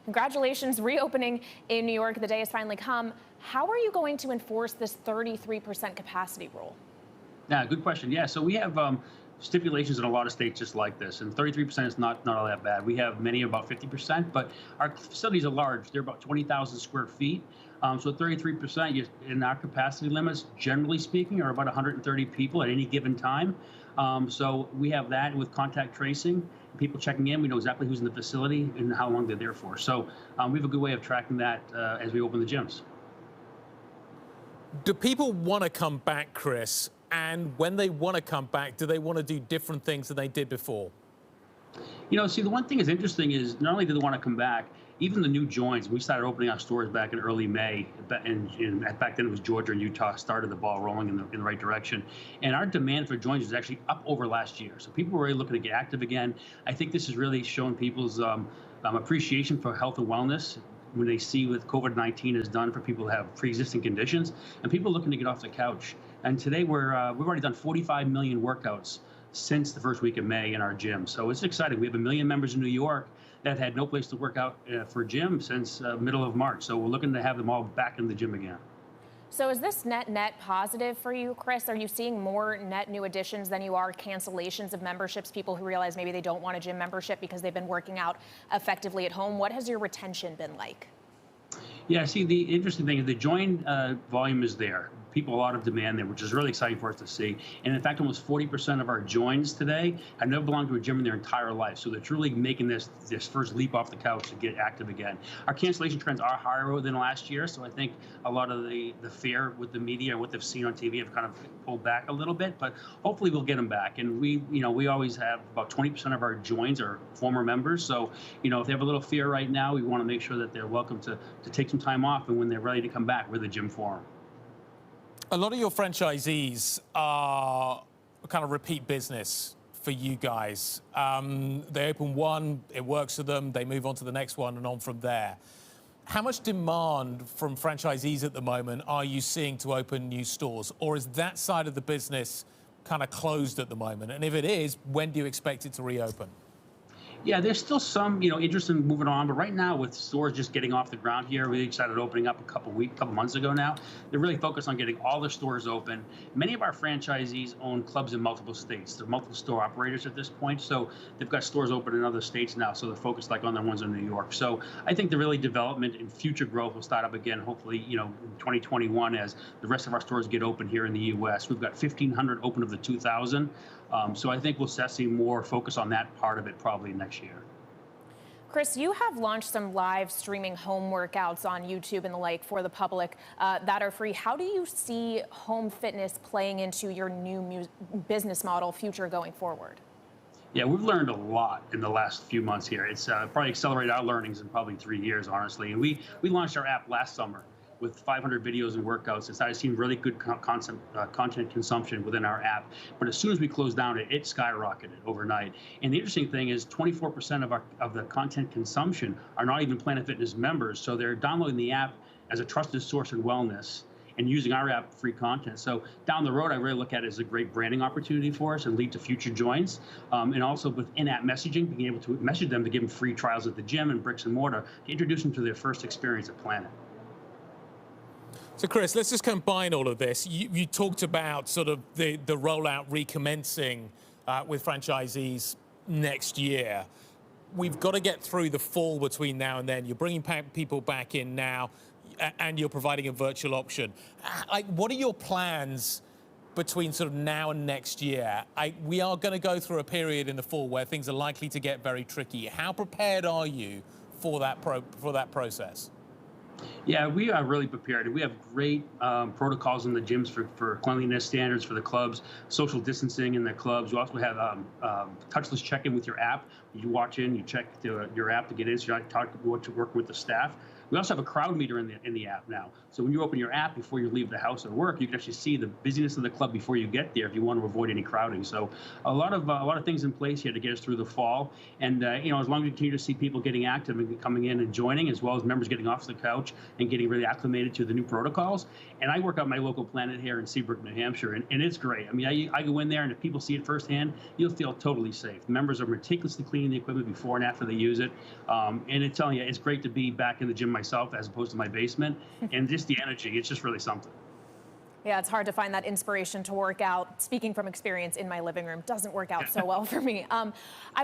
Congratulations, reopening in New York. The day has finally come. How are you going to enforce this 33% capacity rule? Yeah, good question. Yeah, so we have stipulations in a lot of states just like this, and 33% is not all that bad. We have many about 50%, but our facilities are large. They're about 20,000 square feet. So 33% in our capacity limits, generally speaking, are about 130 people at any given time. So we have that with contact tracing, people checking in. We know exactly who's in the facility and how long they're there for. So we have a good way of tracking that as we open the gyms. Do people want to come back, Chris? And when they want to come back, do they want to do different things than they did before? You know, see, the one thing that's interesting is not only do they want to come back, even the new joins. We started opening our stores back in early May, and back then it was Georgia and Utah started the ball rolling in the right direction. And our demand for joins is actually up over last year. So people were really looking to get active again. I think this is really showing people's appreciation for health and wellness when they see what COVID-19 has done for people who have pre-existing conditions, and people looking to get off the couch. And today we've already done 45 million workouts since the first week of May in our gym. So it's exciting. We have 1 million members in New York that had no place to work out for a gym since middle of March. So we're looking to have them all back in the gym again. So is this net positive for you, Chris? Are you seeing more net new additions than you are cancellations of memberships, people who realize maybe they don't want a gym membership because they've been working out effectively at home? What has your retention been like? Yeah, see, the interesting thing is the join volume is there. People, a lot of demand there, which is really exciting for us to see. And in fact, almost 40% of our joins today have never belonged to a gym in their entire life. So they're truly making this first leap off the couch to get active again. Our cancellation trends are higher than last year. So I think a lot of the fear with the media and what they've seen on TV have kind of pulled back a little bit, but hopefully we'll get them back. And we always have about 20% of our joins are former members. So, if they have a little fear right now, we want to make sure that they're welcome to take some time off, and when they're ready to come back, we're the gym for them. A lot of your franchisees are kind of repeat business for you guys. They open one, it works for them, they move on to the next one and on from there. How much demand from franchisees at the moment are you seeing to open new stores? Or is that side of the business kind of closed at the moment? And if it is, when do you expect it to reopen? Yeah, there's still some, interest in moving on, but right now with stores just getting off the ground here, we started opening up a couple months ago now. They're really focused on getting all the stores open. Many of our franchisees own clubs in multiple states. They're multiple store operators at this point, so they've got stores open in other states now, so they're focused on the ones in New York. So I think the really development and future growth will start up again, hopefully, in 2021 as the rest of our stores get open here in the U.S. We've got 1,500 open of the 2,000. So I think we'll see more focus on that part of it probably next year. Chris, you have launched some live streaming home workouts on YouTube and the like for the public that are free. How do you see home fitness playing into your new business model future going forward? Yeah, we've learned a lot in the last few months here. It's probably accelerated our learnings in probably 3 years, honestly. And we launched our app last summer with 500 videos and workouts, and started seeing really good content consumption within our app. But as soon as we closed down, it skyrocketed overnight. And the interesting thing is 24% of the content consumption are not even Planet Fitness members. So they're downloading the app as a trusted source in wellness and using our app for free content. So down the road, I really look at it as a great branding opportunity for us and lead to future joins. And also with in-app messaging, being able to message them to give them free trials at the gym and bricks and mortar to introduce them to their first experience at Planet. So, Chris, let's just combine all of this. You talked about sort of the rollout recommencing with franchisees next year. We've got to get through the fall between now and then. You're bringing people back in now, and you're providing a virtual option. What are your plans between sort of now and next year? We are going to go through a period in the fall where things are likely to get very tricky. How prepared are you for that process? Yeah, we are really prepared. We have great protocols in the gyms for cleanliness standards for the clubs, social distancing in the clubs. You also have touchless check-in with your app. You watch in, you check your app to get in, so you're not talking to work with the staff. We also have a crowd meter in the app now. So when you open your app before you leave the house or work, you can actually see the busyness of the club before you get there if you want to avoid any crowding. So a lot of things in place here to get us through the fall. And as long as we continue to see people getting active and coming in and joining, as well as members getting off the couch and getting really acclimated to the new protocols. And I work out my local Planet here in Seabrook, New Hampshire, and it's great. I mean, I go in there, and if people see it firsthand, you'll feel totally safe. Members are meticulously cleaning training the equipment before and after they use it. And it's telling you, it's great to be back in the gym myself as opposed to my basement. And just the energy, it's just really something. Yeah, it's hard to find that inspiration to work out. Speaking from experience, in my living room doesn't work out so well for me. I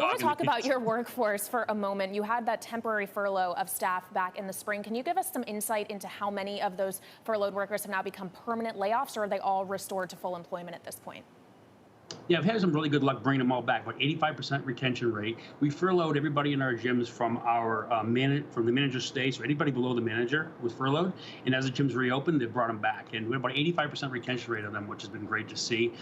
want to talk about your workforce for a moment. You had that temporary furlough of staff back in the spring. Can you give us some insight into how many of those furloughed workers have now become permanent layoffs, or are they all restored to full employment at this point? Yeah, I've had some really good luck bringing them all back. About 85% retention rate. We furloughed everybody in our gyms from our from the manager's stay. So anybody below the manager was furloughed. And as the gyms reopened, they brought them back. And we have about 85% retention rate of them, which has been great to see.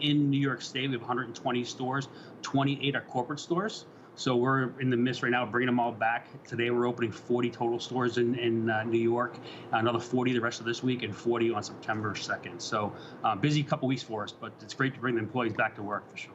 In New York State, we have 120 stores. 28 are corporate stores. So we're in the midst right now of bringing them all back. Today we're opening 40 total stores in New York, another 40 the rest of this week, and 40 on September 2nd. So busy couple weeks for us, but it's great to bring the employees back to work for sure.